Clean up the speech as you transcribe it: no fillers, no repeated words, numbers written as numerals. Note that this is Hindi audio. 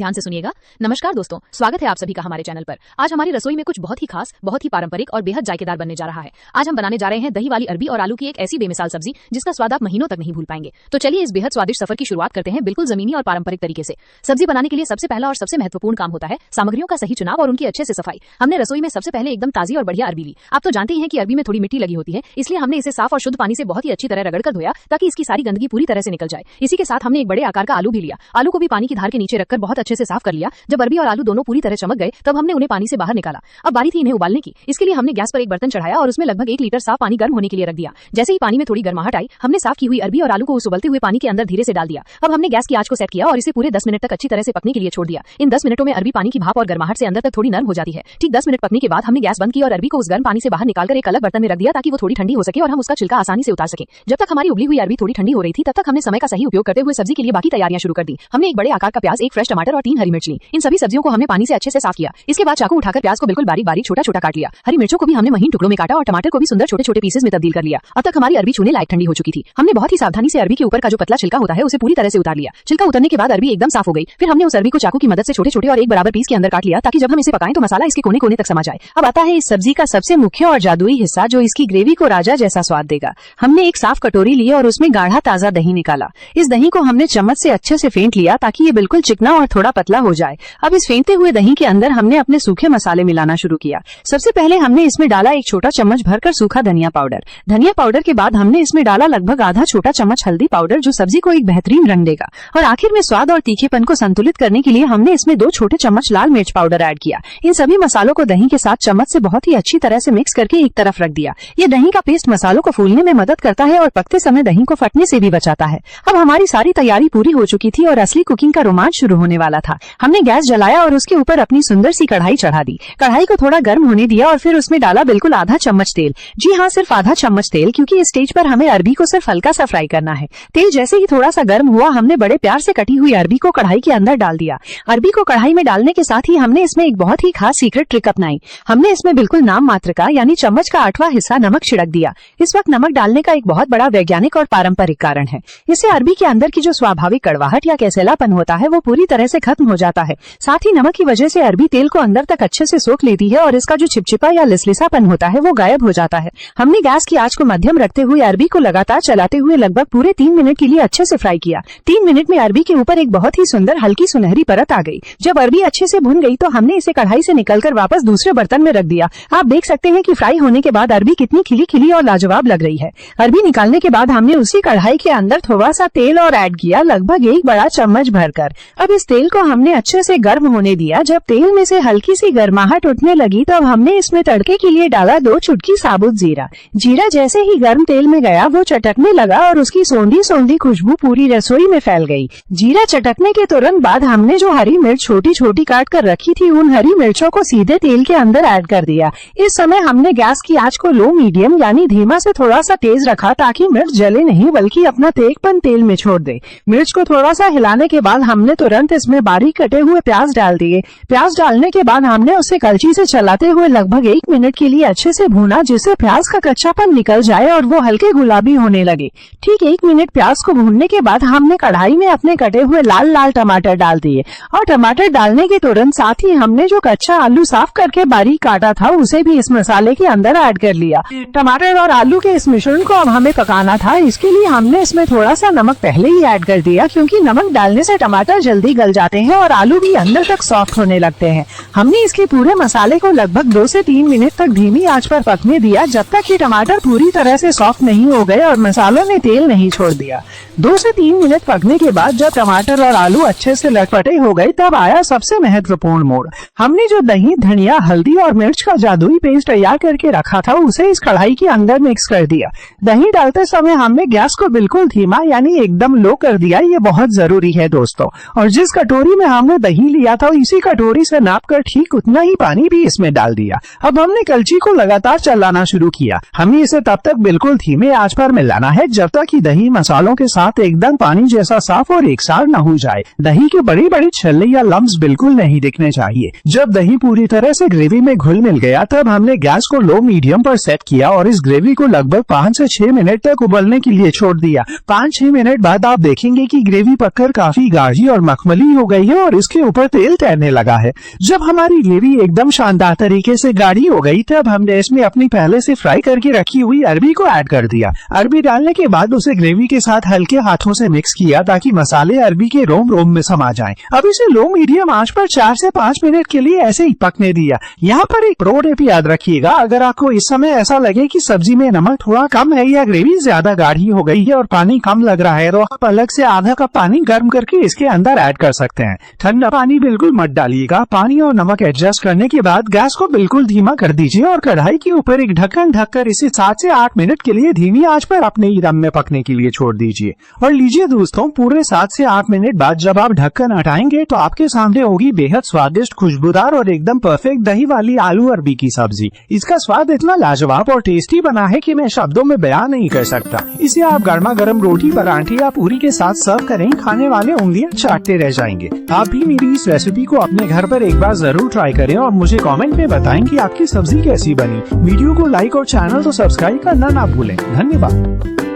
ध्यान से सुनिएगा। नमस्कार दोस्तों, स्वागत है आप सभी का हमारे चैनल पर। आज हमारी रसोई में कुछ बहुत ही खास, बहुत ही पारंपरिक और बेहद जायकेदार बनने जा रहा है। आज हम बनाने जा रहे हैं दही वाली अरबी और आलू की एक ऐसी बेमिसाल सब्जी जिसका स्वाद आप महीनों तक नहीं भूल पाएंगे। तो चलिए इस बेहद स्वादिष्ट सफर की शुरुआत करते हैं बिल्कुल जमीनी और पारंपरिक तरीके से। सब्जी बनाने के लिए सबसे पहला और सबसे महत्वपूर्ण काम होता है सामग्रियों का सही चुनाव और उनकी अच्छे से सफाई। हमने रसोई में सबसे पहले एकदम ताजी और बढ़िया अरबी ली। आप तो जानते ही हैं कि अरबी में थोड़ी मिट्टी लगी होती है, इसलिए हमने इसे साफ और शुद्ध पानी से बहुत ही अच्छी तरह रगड़कर धोया ताकि इसकी सारी गंदगी पूरी तरह से निकल जाए। इसी के साथ हमने एक बड़े आकार का आलू भी लिया। आलू को भी पानी की धार के नीचे रखकर बहुत अच्छे से साफ कर लिया। जब अरबी और आलू दोनों पूरी तरह चमक गए तब हमने उन्हें पानी से बाहर निकाला। अब बारी थी इन्हें उबालने की। इसके लिए हमने गैस पर एक बर्तन चढ़ाया और उसमें लगभग 1 लीटर साफ पानी गर्म होने के लिए रख दिया। जैसे ही पानी में थोड़ी गर्माहट आई, हमने साफ की हुई अरबी और आलू को उस उबलते हुए पानी के अंदर धीरे से डाल दिया। अब हमने गैस की आंच को सेट किया और इसे पूरे 10 मिनट तक अच्छी तरह से पकने के लिए छोड़ दिया। इन 10 मिनटों में अरबी पानी की भाप और गर्माहट से अंदर तक थोड़ी नरम हो जाती है। ठीक 10 मिनट पकने के बाद हमने गैस बंद की और अरबी को उस गर्म पानी से बाहर निकालकर एक अलग बर्तन में रख दिया ताकि वो थोड़ी ठंडी हो सके और हम उसका छिलका आसानी से उतार सकें। जब तक हमारी उबली हुई अरबी थोड़ी ठंडी हो रही थी, तब तक हमने समय का सही उपयोग करते हुए सब्जी के लिए बाकी तैयारियां शुरू कर दी। हमने एक बड़े आकार का प्याज, एक फ्रेश टमाटर और 3 हरी मिर्च ली। इन सभी सब्जियों को हमने पानी से अच्छे से साफ किया। इसके बाद चाकू उठाकर प्याज को बिल्कुल बारीक बारीक छोटा छोटा काट लिया। हरी मिर्चों को भी हमने महीन टुकड़ों में काटा और टमाटर को भी सुंदर छोटे छोटे पीसेस में तब्दील कर लिया। अब तक हमारी अरबी छूने लायक ठंडी हो चुकी थी। हमने बहुत ही सावधानी से अरबी के ऊपर का जो पतला छिलका होता है उसे पूरी तरह से उतार लिया। छिलका उतरने के बाद अरबी एकदम साफ हो गई। फिर हमने उस अरबी को चाकू की मदद से छोटे छोटे और एक बराबर पीस के अंदर काट लिया ताकि जब हम इसे पकाएं तो मसाला इसके कोने कोने तक समा जाए। अब आता है इस सब्जी का सबसे मुख्य और जादुई हिस्सा जो इसकी ग्रेवी को राजा जैसा स्वाद देगा। हमने एक साफ कटोरी ली और उसमें गाढ़ा ताजा दही निकाला। इस दही को हमने चम्मच से अच्छे से फेंट लिया ताकि ये बिल्कुल चिकना और थोड़ा पतला हो जाए। अब इस फेंटते हुए दही के अंदर हमने अपने सूखे मसाले मिलाना शुरू किया। सबसे पहले हमने इसमें डाला एक छोटा चम्मच भरकर सूखा धनिया पाउडर। धनिया पाउडर के बाद हमने इसमें डाला लगभग आधा छोटा चम्मच हल्दी पाउडर जो सब्जी को एक बेहतरीन रंग देगा। और आखिर में स्वाद और तीखेपन को संतुलित करने के लिए हमने इसमें 2 छोटे चम्मच लाल मिर्च पाउडर ऐड किया। इन सभी मसालों को दही के साथ चम्मच से बहुत ही अच्छी तरह से मिक्स करके एक तरफ रख दिया। ये दही का पेस्ट मसालों को फूलने में मदद करता है और पकते समय दही को फटने से भी बचाता है। अब हमारी सारी तैयारी पूरी हो चुकी थी और असली कुकिंग का रोमांच शुरू होने वाला था। हमने गैस जलाया और उसके ऊपर अपनी सुंदर सी कढ़ाई चढ़ा दी। कढ़ाई को थोड़ा गर्म होने दिया और फिर उसमें डाला बिल्कुल आधा चम्मच तेल। जी हाँ, सिर्फ आधा चम्मच तेल, क्योंकि इस स्टेज पर हमें अरबी को सिर्फ हल्का सा फ्राई करना है। तेल जैसे ही थोड़ा सा गर्म हुआ, हमने बड़े प्यार से कटी हुई अरबी को कढ़ाई के अंदर डाल दिया। अरबी को कढ़ाई में डालने के साथ ही हमने इसमें एक बहुत ही खास सीक्रेट ट्रिक अपनाई। हमने इसमें बिल्कुल नाम मात्र का यानी चम्मच का 8वां हिस्सा नमक छिड़क दिया। इस वक्त नमक डालने का एक बहुत बड़ा वैज्ञानिक और पारंपरिक कारण है। इससे अरबी के अंदर की जो स्वाभाविक कड़वाहट या कैसेलापन होता है वो पूरी तरह से खत्म हो जाता है। साथ ही नमक की वजह से अरबी तेल को अंदर तक अच्छे से सोख लेती है और इसका जो चिपचिपा या लिसलिसापन होता है वो गायब हो जाता है। हमने गैस की आंच को मध्यम रखते हुए अरबी को लगातार चलाते हुए लगभग पूरे 3 मिनट के लिए अच्छे से फ्राई किया। 3 मिनट में अरबी के ऊपर एक बहुत ही सुंदर हल्की सुनहरी परत आ गई। जब अरबी अच्छे से भुन गई तो हमने इसे कढ़ाई से निकलकर वापस दूसरे बर्तन में रख दिया। आप देख सकते हैं कि फ्राई होने के बाद अरबी कितनी खिली खिली और लाजवाब लग रही है। अरबी निकालने के बाद हमने उसी कढ़ाई के अंदर थोड़ा सा तेल और ऐड किया, लगभग 1 बड़ा चम्मच भरकर। अब इस तेल को हमने अच्छे से गर्म होने दिया। जब तेल में से हल्की सी गर्माहट उठने लगी तब हमने इसमें तड़के के लिए डाला 2 चुटकी साबुत जीरा। जीरा जैसे ही गर्म तेल में गया वो चटकने लगा और उसकी सोंधी सोंधी खुशबू पूरी रसोई में फैल गई। जीरा चटकने के तुरंत बाद हमने जो हरी मिर्च छोटी छोटी काट कर रखी थी उन हरी मिर्चों को सीधे तेल के अंदर ऐड कर दिया। इस समय हमने गैस की आंच को लो मीडियम यानी धीमा से थोड़ा सा तेज रखा ताकि मिर्च जले नहीं बल्कि अपना तेजपन तेल में छोड़ दे। मिर्च को थोड़ा सा हिलाने के बाद हमने तुरंत इसमें बारीक कटे हुए प्याज डाल दिए। प्याज डालने के बाद हमने उसे कलची से चलाते हुए लगभग 1 मिनट के लिए अच्छे से भूना जिससे प्याज का कच्चापन निकल जाए और वो हल्के गुलाबी होने लगे। ठीक 1 मिनट प्याज को भूनने के बाद हमने कढ़ाई में अपने कटे हुए लाल लाल टमाटर डाल दिए और टमाटर डालने के तुरंत साथ ही हमने जो कच्चा आलू साफ करके बारीक काटा था उसे भी इस मसाले के अंदर ऐड कर लिया। टमाटर और आलू के इस मिश्रण को अब हमें पकाना था। इसके लिए हमने इसमें थोड़ा सा नमक पहले ही ऐड कर दिया क्योंकि नमक डालने से टमाटर जल्दी गल जाते हैं और आलू भी अंदर तक सॉफ्ट होने लगते हैं। हमने इसके पूरे मसाले को लगभग 2 से 3 मिनट तक धीमी आंच पर पकने दिया जब तक कि टमाटर पूरी तरह से सॉफ्ट नहीं हो गए और मसालों ने तेल नहीं छोड़ दिया। 2 से 3 मिनट पकने के बाद जब टमाटर और आलू अच्छे से लटपटे हो गए तब आया सबसे महत्वपूर्ण मोड़। हमने जो दही, धनिया, हल्दी और मिर्च का जादुई पेस्ट तैयार करके रखा था उसे इस कढ़ाई के अंदर मिक्स कर दिया। दही डालते समय हमने गैस को बिल्कुल धीमा यानी एकदम लो कर दिया। ये बहुत जरूरी है दोस्तों। और जिस कटोरी में हमने दही लिया था इसी कटोरी से नापकर ठीक उतना ही पानी भी इसमें डाल दिया। अब हमने कलची को लगातार चलाना शुरू किया। हमें इसे तब तक बिल्कुल धीमे आंच पर मिलाना है जब तक कि दही मसालों के साथ एकदम पानी जैसा साफ और एकसार न हो जाए। दही के बड़े बड़े छल्ले या लम्स बिल्कुल नहीं दिखने चाहिए। जब दही पूरी तरह से ग्रेवी में घुल मिल गया तब हमने गैस को लो मीडियम पर सेट किया और इस ग्रेवी को लगभग 5 से 6 मिनट तक उबलने के लिए छोड़ दिया। 5-6 मिनट बाद आप देखेंगे कि ग्रेवी पककर काफी गाढ़ी और मखमली हो गई है और इसके ऊपर तेल तैरने लगा है। जब हमारी ग्रेवी एकदम शानदार तरीके से गाढ़ी हो गई तब हमने इसमें अपनी पहले से फ्राई करके रखी हुई अरबी को ऐड कर दिया। अरबी डालने के बाद उसे ग्रेवी के साथ हल्के हाथों से मिक्स किया ताकि मसाले अरबी के रोम रोम में समा जाएं। अब इसे लो मीडियम आंच पर 4 से 5 मिनट के लिए ऐसे ही पकने दिया। यहाँ पर एक प्रो टिप याद रखिएगा, अगर आपको इस समय ऐसा लगे कि सब्जी में नमक थोड़ा कम है या ग्रेवी ज्यादा गाढ़ी हो गई है और पानी कम लग रहा है तो आप अलग से आधा कप पानी गर्म करके इसके अंदर ऐड कर सकते हैं। ठंडा पानी बिल्कुल मत डालिएगा। पानी और नमक एडजस्ट करने के बाद गैस को बिल्कुल धीमा कर दीजिए और कढ़ाई के ऊपर एक ढक्कन ढककर इसे 7 से 8 मिनट के लिए धीमी आंच पर अपने ही दम में पकने के लिए छोड़ दीजिए। और लीजिए दोस्तों, पूरे 7 से 8 मिनट बाद जब आप ढक्कन हटाएंगे तो आपके सामने होगी बेहद स्वादिष्ट, खुशबूदार और एकदम परफेक्ट दही वाली आलू अरबी की सब्जी। इसका स्वाद इतना लाजवाब और टेस्टी बना है कि मैं शब्दों में बयान नहीं कर सकता। इसे आप गर्मा गर्म रोटी, पराठे या पूरी के साथ सर्व करें, खाने वाले उंगलियां चाटते रह जाएंगे। आप भी मेरी इस रेसिपी को अपने घर पर एक बार जरूर ट्राई करें और मुझे कमेंट में बताएं कि आपकी सब्जी कैसी बनी। वीडियो को लाइक और चैनल को सब्सक्राइब करना ना भूलें। धन्यवाद।